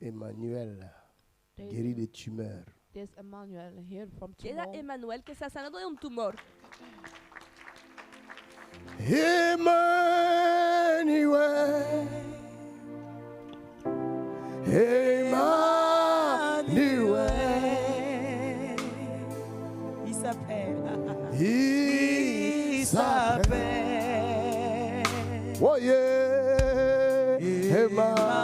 Emmanuel, guéri des tumeurs. There's Emmanuel here from Era tumor. Emmanuel que se ha sanado de un tumor. Emmanuel, Emmanuel, Il s'appelle. il s'appelle. Oh yeah, Emmanuel,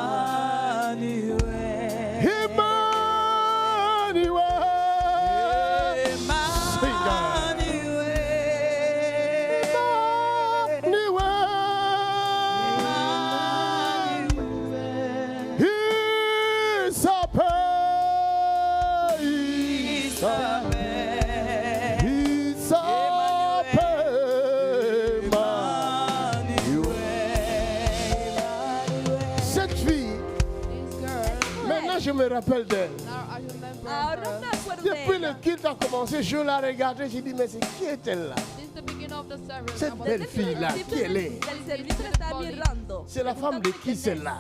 je me rappelle d'elle. Now I remember Ahora her. me acuerdo Depuis de le ella. culte a commencé, je la regardais, j'ai dit, mais c'est qui est-elle là? Since the beginning of the service, Cette I was belle fille-là, qui elle est? Del servicio le estaba mirando. C'est la femme de qui celle-là?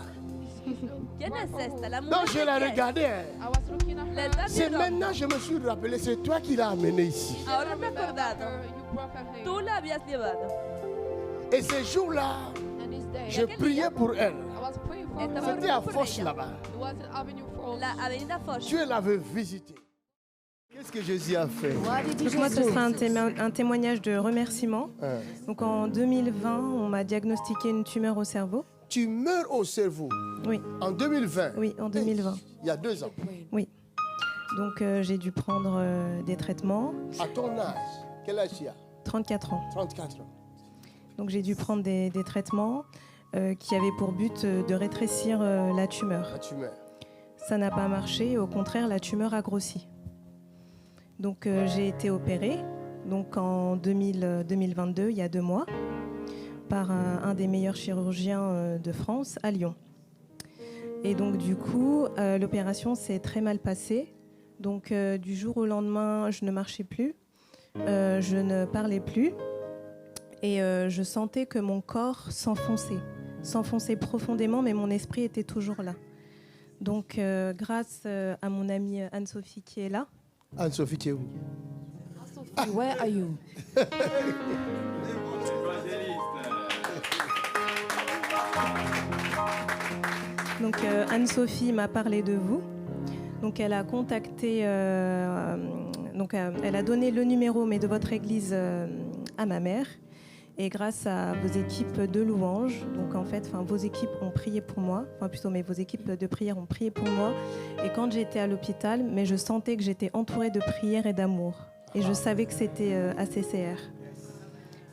¿Quién es esta? La mujer Donc je la de quién? regardais. I was looking at Le her. está C'est mirando. maintenant que je me suis rappelé, c'est toi qui l'as amenée ici. Ahora me he Remember acordado. her, you broke her name. Tú la habías llevado. Et ce jour-là, And this day, je priais pour elle. I was praying for Estaba her. C'était à por Foch ella. là-bas. It was an avenue for La avenida Foch. Dieu l'avait visitée. Qu'est-ce que Jésus a fait? Donc moi, ce sera un témoignage de remerciement. Hein. Donc en 2020, on m'a diagnostiqué une tumeur au cerveau. Tu meurs au cerveau Oui, en 2020. oui, en 2020. Il y a 2 ans. Oui. Donc j'ai dû prendre des traitements, À ton âge, quel âge tu as? 34 ans. 34 ans. Donc j'ai dû prendre des traitements qui avaient pour but de rétrécir la tumeur. La tumeur. Ça n'a pas marché, au contraire, la tumeur a grossi. Donc j'ai été opérée donc en 2022, il y a 2 mois, par un des meilleurs chirurgiens de France à Lyon. Et donc du coup, l'opération s'est très mal passée. Donc du jour au lendemain, je ne marchais plus, je ne parlais plus et je sentais que mon corps s'enfonçait profondément, mais mon esprit était toujours là. Donc grâce à mon amie Anne-Sophie qui est là, Anne-Sophie, tu es où? Where are you? donc Anne-Sophie m'a parlé de vous. Donc elle a contacté, elle a donné le numéro mais de votre église à ma mère. Et grâce à vos équipes de louanges, donc en fait, vos équipes ont prié pour moi, vos équipes de prière ont prié pour moi. Et quand j'étais à l'hôpital, mais je sentais que j'étais entourée de prières et d'amour. Et je savais que c'était ACCR.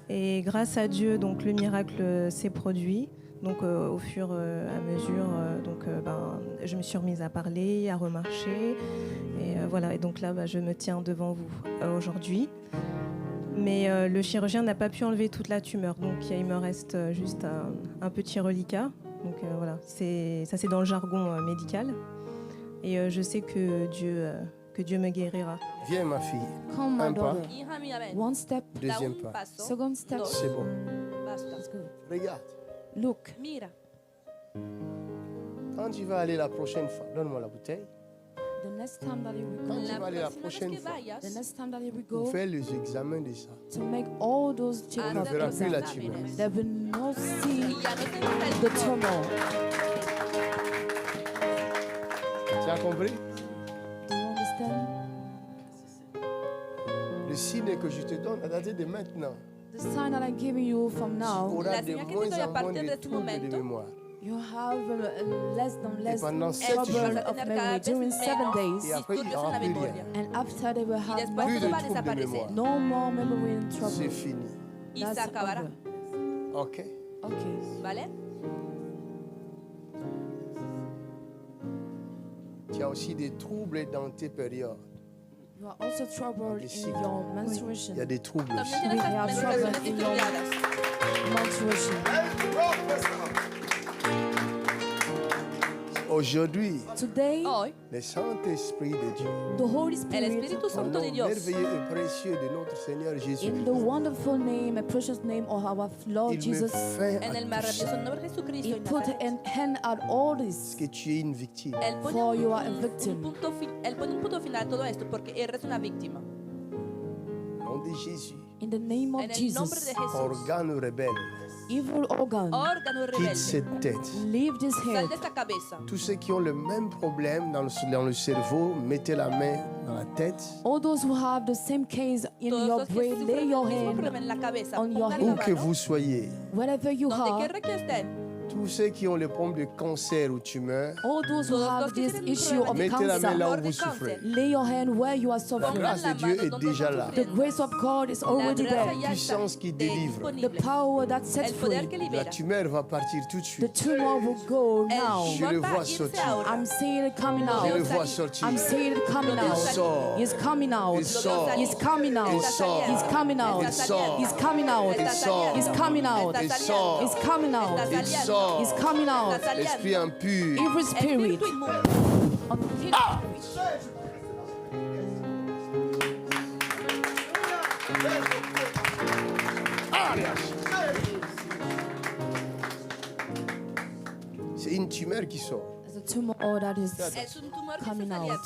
Et grâce à Dieu, donc le miracle s'est produit. Donc au fur et à mesure, je me suis remise à parler, à remarcher. Et voilà. Et donc là, je me tiens devant vous aujourd'hui. Mais le chirurgien n'a pas pu enlever toute la tumeur, donc il me reste juste un petit reliquat. Donc voilà, ça c'est dans le jargon médical. Et je sais que Dieu me guérira. Viens ma fille. Come, my Un pas. daughter. Hija mía, ven. One step, Da Deuxième un pas. paso. second step. Dos. C'est bon. Basta. That's good. Regarde. Look, Mira. Quand tu vas aller la prochaine fois, donne-moi la bouteille. the next time that you will Quand go, tu vas aller la próxima vez prochaine que fois, vayas, the next time that you will pour go faire les examens de ça, to make all those tu ne checkups, verras plus la exámenes. tumeur. there will no y see ya no te gusta el the tumor. tumor. Tu as compris? Do you understand? Le signe que je te donne à dater de maintenant, The sign that I'm giving you from tu now, auras La de señal que te moins doy a en moins partir de de ce troubles de momento, mémoire. you have less and Et less pendant 7 trouble jours, of memory during 7 et days, après il n'y disturbios en aura la plus memoria. rien. and after they will Y have después Plus de todo va a troubles de desaparecer. mémoire. no more memory and C'est trouble. fini. Y se That's acabará. over. Ok? Okay. ¿Vale? Tu as aussi des troubles dans tes périodes. You are also troubled Des in your menstruation. Il y a des troubles También aussi. tienes We las have menstruaciones trouble in your disturbiadas. menstruation. Aujourd'hui, Today, Hoy, le Saint-Esprit de Dieu, the Holy el Spirit, Espíritu au Santo nom de Dios, merveilleux et précieux de notre Seigneur in Jésus, the wonderful name and precious name of our Lord il me Jesus, fait en el à maravilloso nombre de Jesucristo, He en put Nazaret, an hand at all this que tu es une victime. él pone for you are a un victim. punto él pone un punto final a todo esto porque eres una víctima. Au nom de Jésus, In the name of En el nombre de Jesus, Jesús, organe rebelle, evil organ, órgano quitte rebelde, cette tête. leave this sal head. de esta cabeza. Tous ceux qui ont le même problème dans le cerveau, mettez la main dans la tête. All those who have the same case in Todos your los que brain, lay sufren your el mismo hand problema en la cabeza, on your pongan Où la que mano, vous soyez, wherever you donde are. quiera que estén. tous ceux qui ont le problème de cancer ou tumeur, All those who Todos have los que this tienen issue of problemas mettez la main là cancer, où vous souffrez. lay your hand where you are La suffering. grâce de Dieu est déjà là. The grace of God is already La grâce there. ya Puissance qui está délivre. The disponible. power that sets El poder free. que La libera. tumeur va partir tout de The suite. tumor will go El now. Je le tumor va vois a irse sortir. ahora. I'm seeing it coming Je le out. vois sortir. I'm seeing it coming Il out. sort. He's coming out. Il sort. He's coming out. Il sort. He's coming out. Il sort. He's coming out. Il sort. He's coming out. Il sort. He's coming out. Il sort. He's coming out. L'esprit impur. Evil spirit. Espíritu inmundo. C'est une tumeur qui sort. There's a tumor that is Es un tumor que coming está out.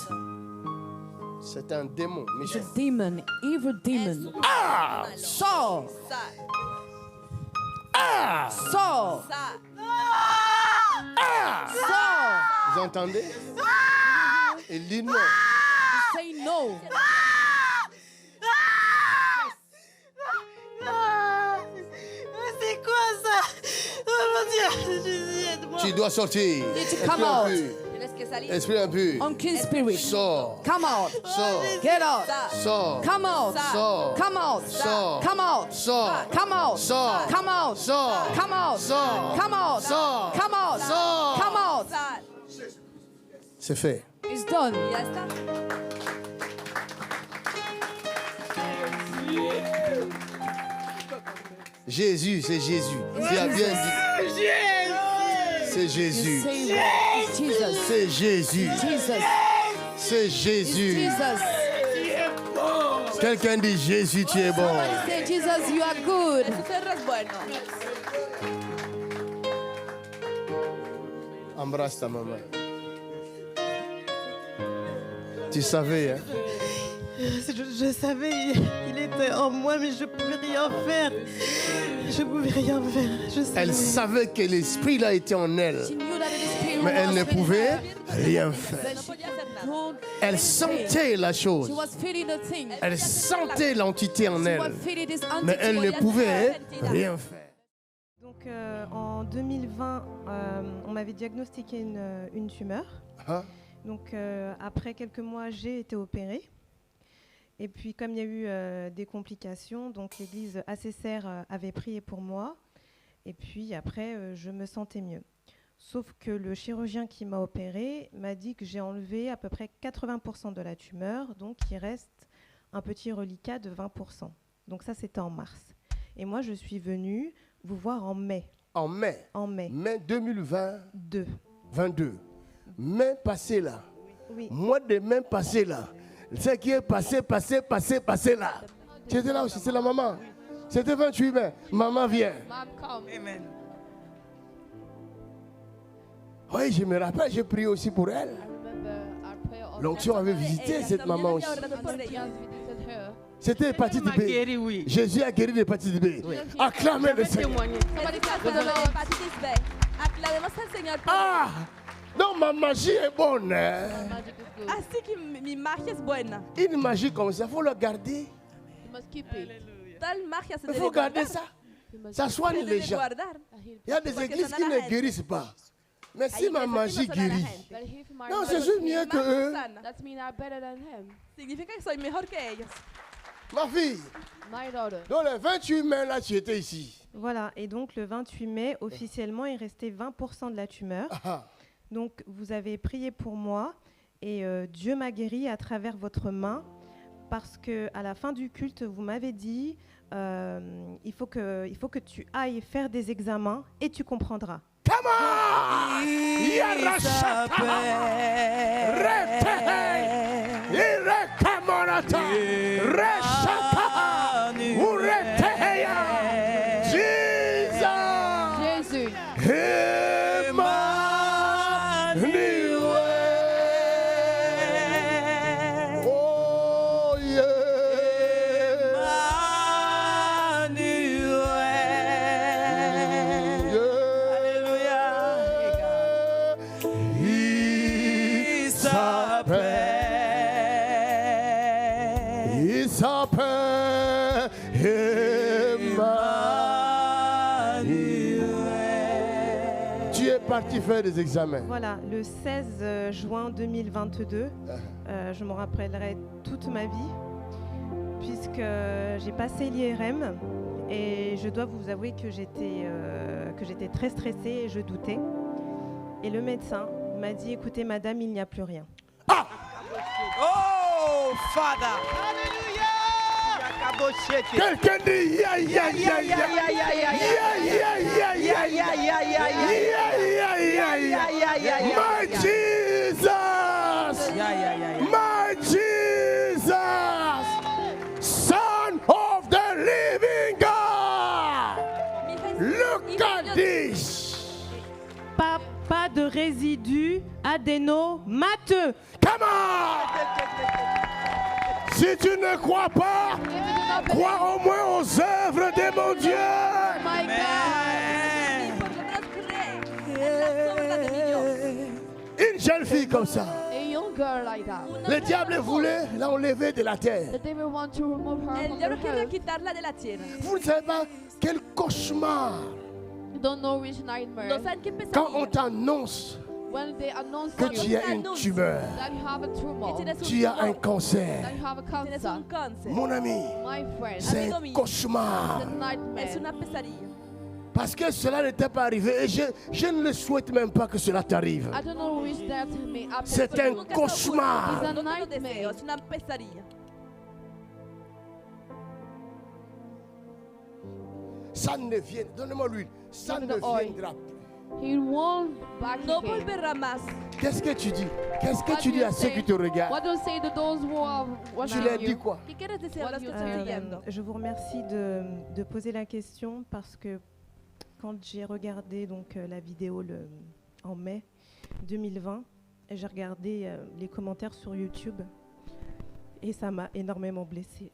C'est saliendo. un démon. Mais It's a demon, evil Es demon. un malo. Saul, Sal. Saul, Sal. Saul. vous entendez? Il dit non. Say no. C'est quoi ça? Oh mon Dieu, Jésus, aide-moi. Tu dois sortir. Need to Esprit come out. impur. Tienes que salir. Esprit impur. Unclean spirit. Sors. Come out. Sors. Get out. Sal. Sors. Come out. Sors. Come out. Sors. Come out. Sors. Come out. Sors. Come out. Sors. Come out. Sors. Come out. Sors. Come out. Sors. Come out. Sal. C'est fait. It's done. Ya está. Jésus, c'est Jésus. Tu as bien dit. C'est You Jésus. say it's Jesus. C'est Jésus. Jesus. C'est It's Jésus. Jesus. Quelqu'un dit Jésus, tu es bon. Somebody say, Jesus, you are good. Jesús eres bueno. Embrasse ta maman. Tu savais, hein? Je savais, il était en moi, mais je ne pouvais rien faire. Je ne pouvais rien faire. Je savais. Elle savait que l'esprit là était en elle, She knew that the spirit mais elle was ne within pouvait her, rien faire. No podía hacer nada. but Elle sentait la she chose. was feeling the thing. Elle sentait l'entité en She was elle, feeling this mais elle ne entity. pouvait rien faire. Donc en 2020, on m'avait diagnostiqué une tumeur. Hein? Donc après quelques mois, j'ai été opérée. Et puis comme il y a eu des complications, donc l'église ACCR avait prié pour moi. Et puis après, je me sentais mieux. Sauf que le chirurgien qui m'a opérée m'a dit que j'ai enlevé à peu près 80% de la tumeur. Donc il reste un petit reliquat de 20%. Donc ça, c'était en mars. Et moi, je suis venue vous voir en mai. En mai, En mai mai 2020, 2. 22. Mai passé là, Oui. mois de mai passé là, ce qui est passé là. Tu étais là aussi, c'est la maman. C'était 28 mai. Maman vient. Amen. Oui, je me rappelle, j'ai prié aussi pour elle. L'onction avait visité cette maman aussi. C'était l'hépatite m'a B. guéri, oui. Jésus a guéri l'hépatite B. Acclamez le Seigneur. Témoigner. Hepatitis B. Aclamemos al Señor por Ah! Non, ma magie est bonne. Hein? Así que mi magia es buena. Une magie comme ça, il faut la garder. Tal magia se Il debe faut garder guardar. ça. Ça soigne Se les debe gens. guardar. Il y a des Porque églises sana qui la ne gente. guérissent pas. Mais si Hay ma iglesias que magie no sanan a la guérit, gente. non, c'est juste Mi mieux que magia eux. sana. That means I'm better than him. Significa que soy mejor que ellos. Ma fille, My daughter. dans le 28 mai, là, tu étais ici. Voilà, et donc le 28 mai, officiellement, il restait 20% de la tumeur. Ah, Donc vous avez prié pour moi et Dieu m'a guéri à travers votre main parce que à la fin du culte, vous m'avez dit il faut que tu ailles faire des examens et tu comprendras. come on! Yarashata. Retehe. Irekamonata. Reshaka. Ureteheya. Jesus. Jésus. Emmanuel. Oh yeah. Il s'appelle Emmanuel. Tu es parti faire des examens. Voilà, le 16 juin 2022, je m'en rappellerai toute ma vie, puisque j'ai passé l'IRM et je dois vous avouer que j'étais très stressée et je doutais. Et le médecin m'a dit, écoutez madame, il n'y a plus rien. Oh, Father. Quelqu'un dit ya ya ya ya ya. My Jesus, my Jesus, Son of the Living God. Look at this. Pas de résidus adénomateux. Come on. Si tu ne crois pas, crois au moins aux œuvres de mon Dieu. My God. Une jeune fille comme ça. A young girl like that. Le diable voulait l'enlever de la terre. The devil wants to remove her El from diablo the quiere earth. quitarla de la tierra. Vous ne savez pas quel cauchemar You don't know which nightmare. No saben qué quand on pesadilla. t'annonce When they announce que you tu as une tumeur, that you have a tumor, Que tienes un tu as un tumor, cancer. that you have a tienes cancer. un cáncer. Mon ami, My friend, c'est Amigo un mío. cauchemar. it's a nightmare. Es una pesadilla. Parce que cela n'était pas arrivé et je ne le souhaite même pas que cela t'arrive. I don't know which that may happen. C'est to un you. Nunca está cauchemar. ocurrido. It's a No te lo nightmare. deseo, es una pesadilla. Ça ne vient, donnez-moi l'huile, ça Give ne me the oil. viendra plus. He won't back No again. volverá más. Qu'est-ce que tu dis? Qu'est-ce que What tu do dis you à ceux say? qui te regardent? What do you say to those who are Tu watching leur dis you? quoi? ¿Qué quieres decir a What los do que you están tell siguiendo? Je vous remercie de poser la question parce que quand j'ai regardé donc, la vidéo en mai 2020, j'ai regardé les commentaires sur YouTube et ça m'a énormément blessée.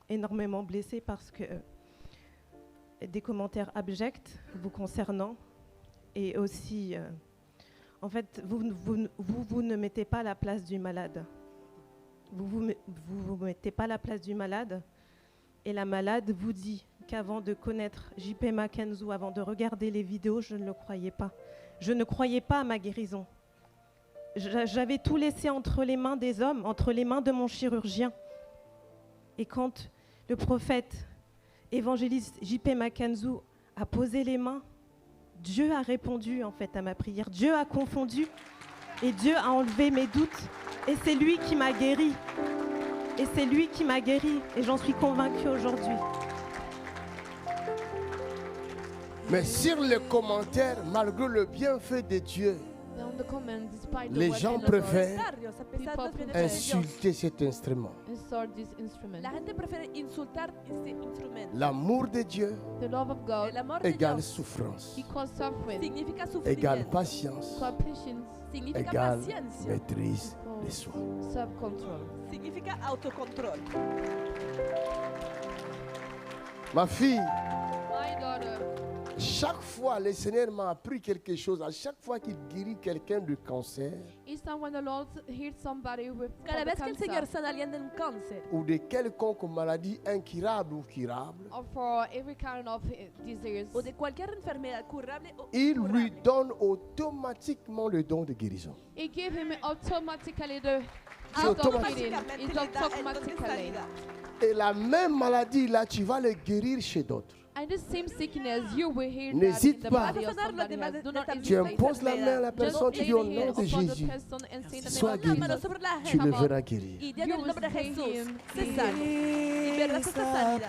Énormément blessée parce que des commentaires abjects vous concernant et aussi, en fait, vous ne mettez pas à la place du malade. Vous mettez pas à la place du malade et la malade vous dit qu'avant de connaître JP Mackenzie, avant de regarder les vidéos, je ne le croyais pas. Je ne croyais pas à ma guérison. J'avais tout laissé entre les mains des hommes, entre les mains de mon chirurgien. Et quand le prophète évangéliste JP Mackenzie a posé les mains, Dieu a répondu en fait à ma prière. Dieu a confondu et Dieu a enlevé mes doutes. Et c'est lui qui m'a guéri. Et c'est lui qui m'a guéri. Et j'en suis convaincue aujourd'hui. Mais sur les commentaires, malgré le bienfait de Dieu, On the comment, despite les the gens weapon of God, préfèrent Barrios, a pesar de los People beneficios de Dios, insulter cet instrument. insert this instrument. la gente prefiere insultar este instrumento. L'amour de Dieu The love of God El amor de égale Dios souffrance, equals suffering, significa égale sufrimiento, patience, equals patience, significa égale paciencia, maîtrise de soi. self-control. significa autocontrol. Ma fille, My daughter, chaque fois le Seigneur m'a appris quelque chose. À chaque fois qu'il guérit quelqu'un du cancer each time when the Lord heals somebody with Cada for the vez que el Señor cancer, sana a alguien de un cáncer ou de quelconque maladie incurable ou curable, or for every kind of disease, o de cualquier enfermedad curable o il lui incurable, donne automatiquement le don de guérison. He gave him automatically the C'est gift of automatique. healing. automáticamente It's le da el don de automatically. sanidad. Et la même maladie là, tu vas le guérir chez d'autres. And the same sickness, you will heal that N'hésite in the pas. body of somebody else. Do not Tu hesitate. imposes la main à la Just personne, tu lay dis the au nom hand de upon the Jésus, person and say in the sois name of guéri. La mano Jesus. sobre la Tu le gente verras guérir. y di en You el will nombre de see Jesús, him sé healed. sano y verás esta sanidad.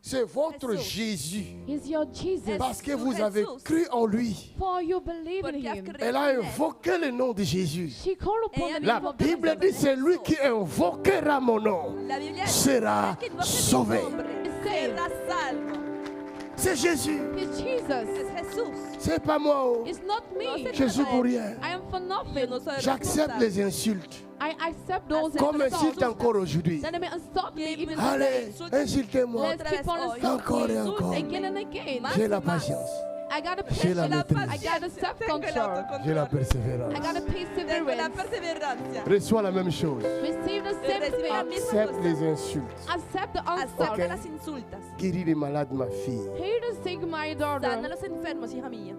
C'est votre Jesús. Jésus. He's your Jesus. Parce que Jesús, vous avez Jesús. cru en lui. For you believe in Porque has him. creído Elle a en él. invoqué le nom de Jésus. She called upon Ella the La name of Bible dit c'est lui qui invoquera mon nom La Biblia sera que invoque mi sauvé. nombre Saved. será salvo. C'est Jésus. It's Jesus. Es Jesús. C'est pas moi. Oh. It's not me. Je suis pour rien. I am for Yo nothing. no soy J'accepte responsable. les insultes. I accept those Comme insulte insults. encore aujourd'hui. Then they may insult me even Allez, insultez-moi. Let's keep on Otra vez Encore et insulting encore. again and again. J'ai la patience. I got a J'ai la patience. maîtrise. I got a self-control. J'ai la I persévérance. got a Tengo la perseverance. perseverancia. Reçois la même chose. Receive the same Recibe la thing. misma Accepte cosa. les insultes. Accept the Acepta insult. las insultas. Guéris les malades, ma fille. Hear the sick, my Sana daughter. los enfermos, hija mía.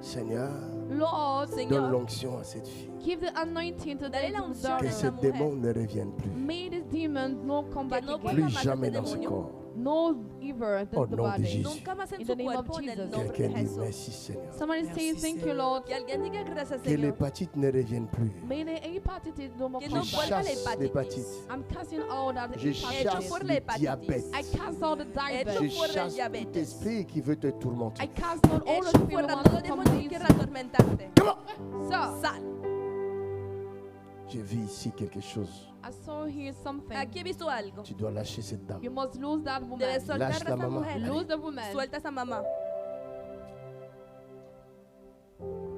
Seigneur, Lord, donne Señor, l'onction à cette fille. give the anointing to Dale this la unción daughter. Que a ce esa mujer. démon ne revienne plus. May this demon no come back Que no again. vuelva Plus más jamais este dans ce demonio. corps. No evil Au in the nom de body. Jésus. Nunca más en In su the name of cuerpo en el Jesus. nombre de Quelqu'un dit Jesús. merci, Seigneur. Somebody say thank you, Lord. Que alguien diga gracias, Que Señor. l'hépatite ne revienne plus. May the hepatitis no more Que Je no come vuelva back. la chasse hepatitis. l'hépatite. I'm casting out that Je Hecho chasse por la le hepatitis. diabète. I cast out the diabetes. Je Hecho por el chasse tout diabetes. esprit qui veut te I tourmenter. cast out all the Hecho spirit fuera that todo wants to come demonio que quiera against atormentarte. you. So, Sal. J'ai vu ici quelque chose. I saw here something. Aquí he visto algo. Tu dois lâcher cette dame. You must lose that woman. Debes soltar a Lâche la esa mamá. mujer. Lose the woman. Suelta a esa mamá.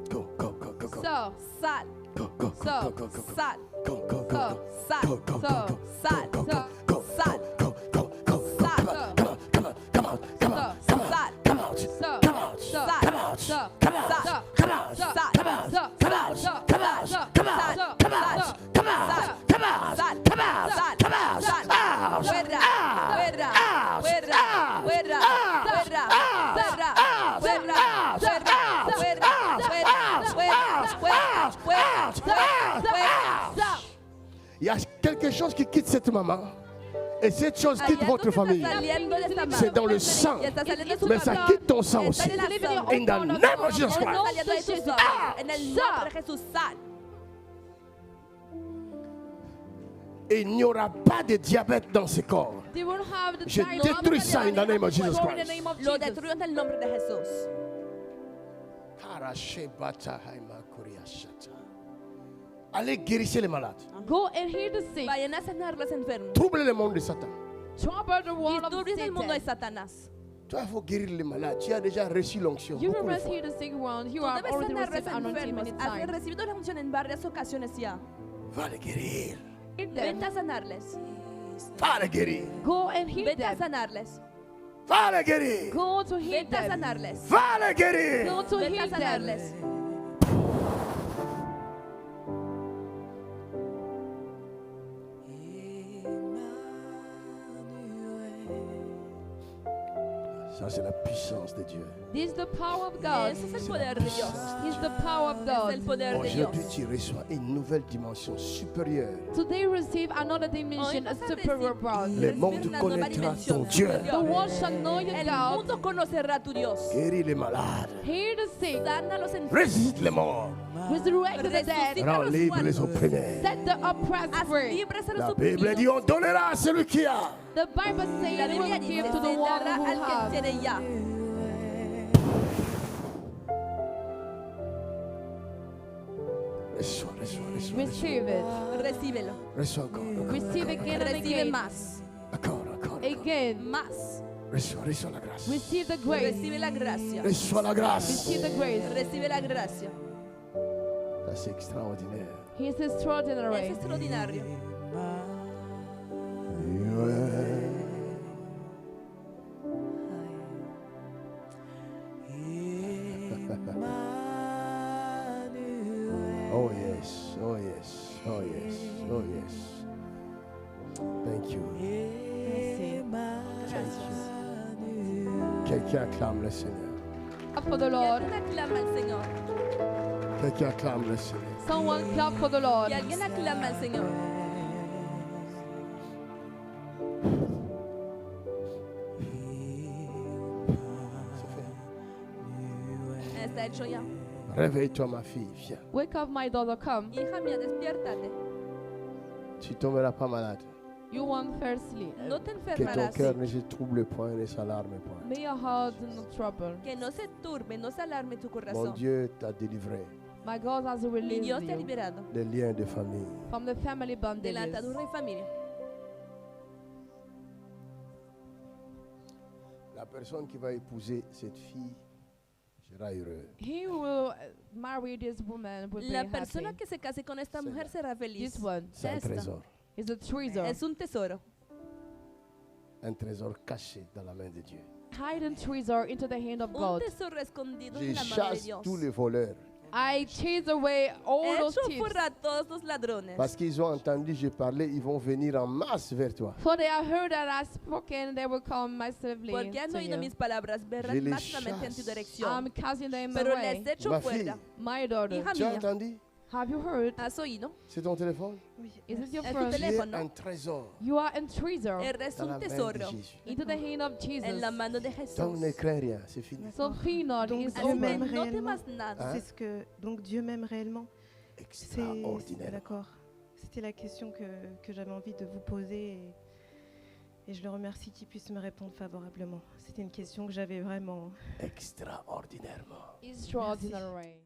Go, go, go, go, go. So, Sal. Go, go, go, So, go, go, go, go. Sal. Go, go, go, so, go. Sal. Go, go, go, go. Sal. Go, go, go, Sal. go, go, go, go. Sal. Come on, come on, come on, come on, come on, Sal. come on, so, come on, so, come on, so, come on, so, come on, so, come on, so, come on, so, come on, so, come on, so, come on, so, come on, Sal. come on, Sal. come on, Sal. come on, Sal. ouch, Fuera. ouch, Fuera. ouch, Fuera. ouch, Fuera. ouch, Fuera. ouch, Fuera. ouch, Fuera. ouch, Fuera. ouch, Fuera. ouch, Fuera. ouch, Fuera. ouch, Fuera. ouch, Fuera. ouch, Fuera. ouch. Il y a quelque chose qui quitte cette maman. Et cette chose Hay quitte algo votre que está famille. saliendo de esta C'est mano. dans le sang. Y está saliendo de su Mais ça cabeza. quitte ton sang Está aussi. en la sangre. In the name of Jesus Está Christ. saliendo de tu sangre. En el nombre de Jesús, sal. Et il n'y aura pas de diabète dans ce corps. they will have the Je diabetes. détruis ça in the name of Jesus Go in the Christ. name of Lo Jesus. destruyo en el nombre de Jesús. Allez guérir les malades. Go and heal the sick. Vayan a sanar los enfermos. Troublez le monde de Satan. Trouble the wall of Disturbien el mundo de Satan. Satanás. Toi, il faut guérir les malades. Tu as déjà reçu l'onction. You beaucoup de must fois. heal the sick one. You Tú have debes already sanar received los anointing enfermos. many Has times. recibido la unción en varias ocasiones ya. Va les guérir. Heal them. Vete a sanarles. Va les guérir. Go and heal Vete a them. sanarles. Va les guérir. Go to heal Vete a them. sanarles. Va les guérir. Go to Vete a heal them. sanarles. Ça, c'est la puissance de Dieu. This is the power of God. Ese es el poder de Dios. This is the power of Es el God. poder de Dios. Aujourd'hui, tu reçois une nouvelle dimension supérieure. Today receive another dimension, Hoy a vas a superior recibir- power. Le monde Recibir una nueva connaîtra dimensión ton Dieu. The world shall know your El God. mundo conocerá a tu Dios. Guéris les malades. Heal the sick. Sana a los enfermos. Ressuscite les morts. Resurrect the dead. Resucita a Rends los libres les muertos. opprimés. Set the oppressed Haz free. libres a La los Bible dit oprimidos. on donnera à celui qui a. The Bible says La they will Biblia give dice, to the se one dará who al que has. tiene ya. Reçois, reçois, reçois. Receive it. Recíbelo. Reçois encore. encore, Receive again and Recibe again. más. Encore, encore. Again. Más. Reçois, reçois la grâce. Receive the grace. Recibe la gracia. Reçois la grâce. Receive the grace. Recibe la gracia. Ça, c'est extraordinaire. He is extraordinary. Es extraordinario. Oh yes, oh yes, oh yes, oh yes. Thank you. Thank you. Quelqu'un acclame le Seigneur. Clap for the Y Lord. alguien aclama al Señor. Quelqu'un acclame le Seigneur. Someone clap for the Lord. Y alguien aclama al Señor. C'est fait. Está hecho. hecho ya. Réveille-toi, ma fille, viens. Wake up, my daughter, come. Hija mía, despiértate. Tu tomberas pas malade. You won't fall asleep. No te Que ton enfermarás. cœur ne se trouble point, ne s'alarme point. May your heart not trouble. Que no se turbe, no se alarme tu Mon corazón. Dieu t'a délivré My God has Mi released Dios te ha you liberado des liens de famille. from the family de la bondages. atadura y familia. La personne qui va épouser cette fille sera heureux. He will marry this woman will La be persona happy. que se case con esta Sí. mujer será feliz. This one C'est un Esta. trésor. is a treasure. Es un tesoro. Un trésor caché dans la main de Dieu. Hidden treasure into the hand of Un God. tesoro escondido Je en la mano de chasse Dios. tous les voleurs. I chase away all those Echo thieves. fuera a todos los ladrones. Parce qu'ils ont entendu, j'ai parlé, ils vont venir en masse vers toi. For they have heard that I've spoken, they will come massively Porque han to oído you. mis palabras, Je verán les máximamente en tu chasse. dirección. I'm casting them Pero away. les echo Ma fille, fuera. My daughter, Hija tu as mía, entendu? have you heard? ¿has oído? C'est ton téléphone? Oui, Is it your Es tu phone? Tu es teléfono. un trésor You are a treasure Eres dans la un main de tesoro Jésus. into the hand of Jesus. en la mano de Jesús. Donc ne crains rien, c'est fini. So fear not, Donc, is Dieu Así que over. m'aime no réellement. temas nada. Hein? C'est ce que donc Dieu m'aime réellement. C'est Extraordinaire. d'accord. C'était la question que j'avais envie de vous poser et je le remercie qu'il puisse me répondre favorablement. C'était une question que j'avais vraiment. Extraordinairement. Extraordinary.